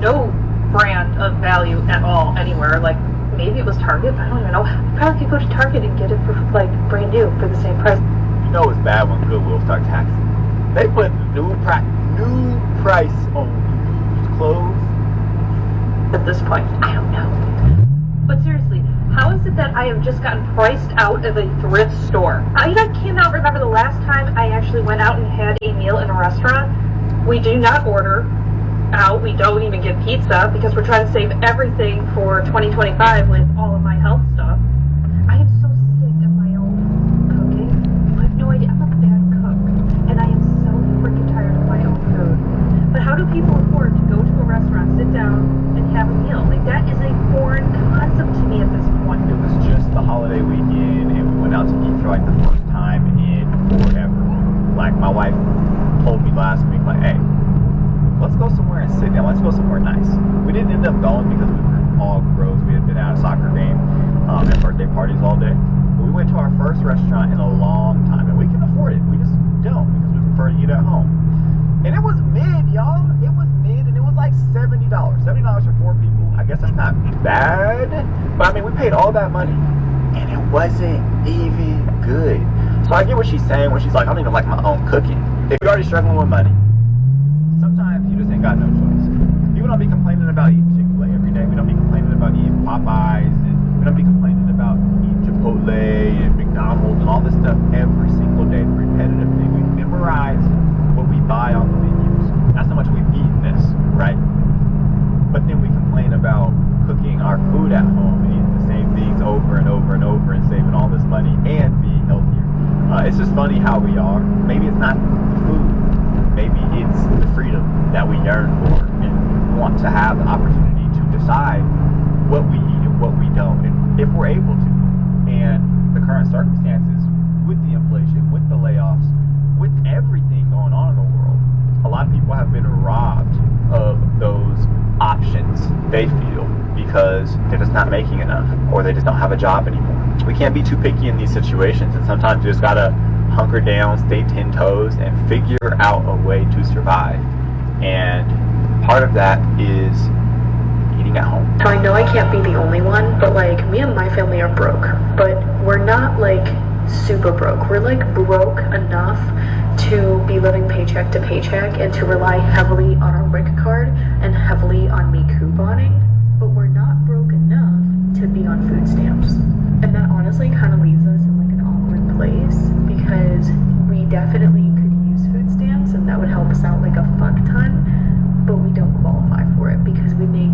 no brand of value at all anywhere. Like, maybe it was Target, I don't even know. You probably could go to Target and get it for, like, brand new for the same price. You know it's bad when Goodwill start taxing. They put new price on used clothes. At this point, I don't know. But seriously, how is it that I have just gotten priced out of a thrift store? I cannot remember the last time I actually went out and had a meal in a restaurant. We do not order out. We don't even get pizza because we're trying to save everything for 2025 with all of my health stuff. I am so sick of my own cooking. I have no idea. I'm a bad cook, and I am so freaking tired of my own food. But how do people afford to go to a restaurant, sit down, and have a meal? Like, that is a foreign concept to me at this point. It was just the holiday weekend, and we went out to eat for like the first time in forever. Like, my wife told me last week, like, hey, let's go somewhere and sit down. Let's go somewhere nice. We didn't end up going because we were all gross. We had been at a soccer game and birthday parties all day. But we went to our first restaurant in a long time, and we can afford it. We just don't because we prefer to eat at home. And it was mid, y'all. It was mid, and it was like $70. $70 for 4 people. I guess that's not bad. But I mean, we paid all that money, and it wasn't even good. So I get what she's saying when she's like, I don't even like my own cooking. If you're already struggling with money, sometimes you just ain't got no choice. People don't be complaining about eating Chick-fil-A every day. We don't be complaining about eating Popeyes. And we don't be complaining about eating Chipotle and McDonald's and all this stuff every single day. The repetitive thing. We memorize what we buy on the menus. Not so much we've eaten this, right? But then we complain about cooking our food at home and eating the same things over and over and over and saving all this money and being healthier. It's just funny how we are. Maybe it's not the food. Maybe it's the freedom that we yearn for and want to have the opportunity to decide what we eat and what we don't, and if we're able to. And the current circumstances with the inflation, with the layoffs, with everything going on in the world, a lot of people have been robbed of those options they feel because they're just not making enough or they just don't have a job anymore. We can't be too picky in these situations, and sometimes you just gotta hunker down, stay 10 toes, and figure out a way to survive. And part of that is eating at home. So I know I can't be the only one, but like, me and my family are broke, but we're not like super broke. We're like broke enough to be living paycheck to paycheck and to rely heavily on our WIC card and heavily on me couponing, but we're not broke enough to be on food stamps. And that honestly kind of leaves us in like an awkward place because we definitely could use food stamps and that would help us out like a fuck ton, but we don't qualify for it because we make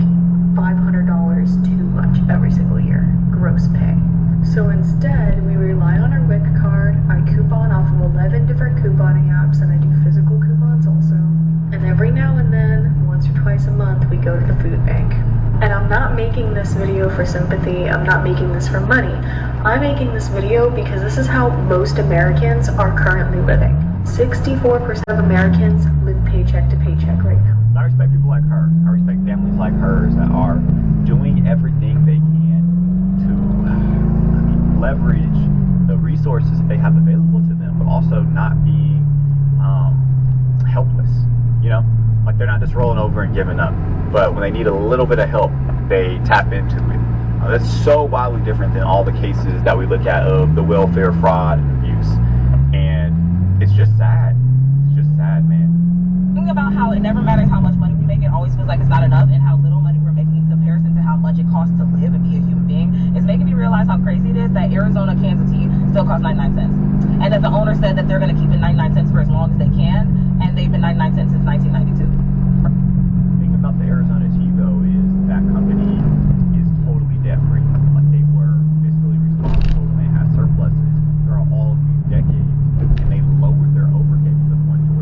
$500 too much every single year, gross pay. So instead, we rely on our WIC card. I coupon off of 11 different couponing apps, and I do physical coupons also. And every now and then, once or twice a month, we go to the food bank. And I'm not making this video for sympathy. I'm not making this for money. I'm making this video because this is how most Americans are currently living. 64% of Americans live paycheck to paycheck right now. I respect people like her. I respect families like hers that are doing everything they can to leverage the resources that they have available to them, but also not being helpless, you know? Like, they're not just rolling over and giving up, but when they need a little bit of help, they tap into it. That's so wildly different than all the cases that we look at of the welfare fraud and abuse, and it's just sad. It's just sad, man. Think about how it never matters how much money we make, it always feels like it's not enough, and how little money we're making in comparison to how much it costs to live and be a human being. It's making me realize how crazy it is that Arizona Kansas tea still costs 99 cents. And that the owner said that they're going to keep it 99 cents for as long as they can, and they've been 99 cents since 1999.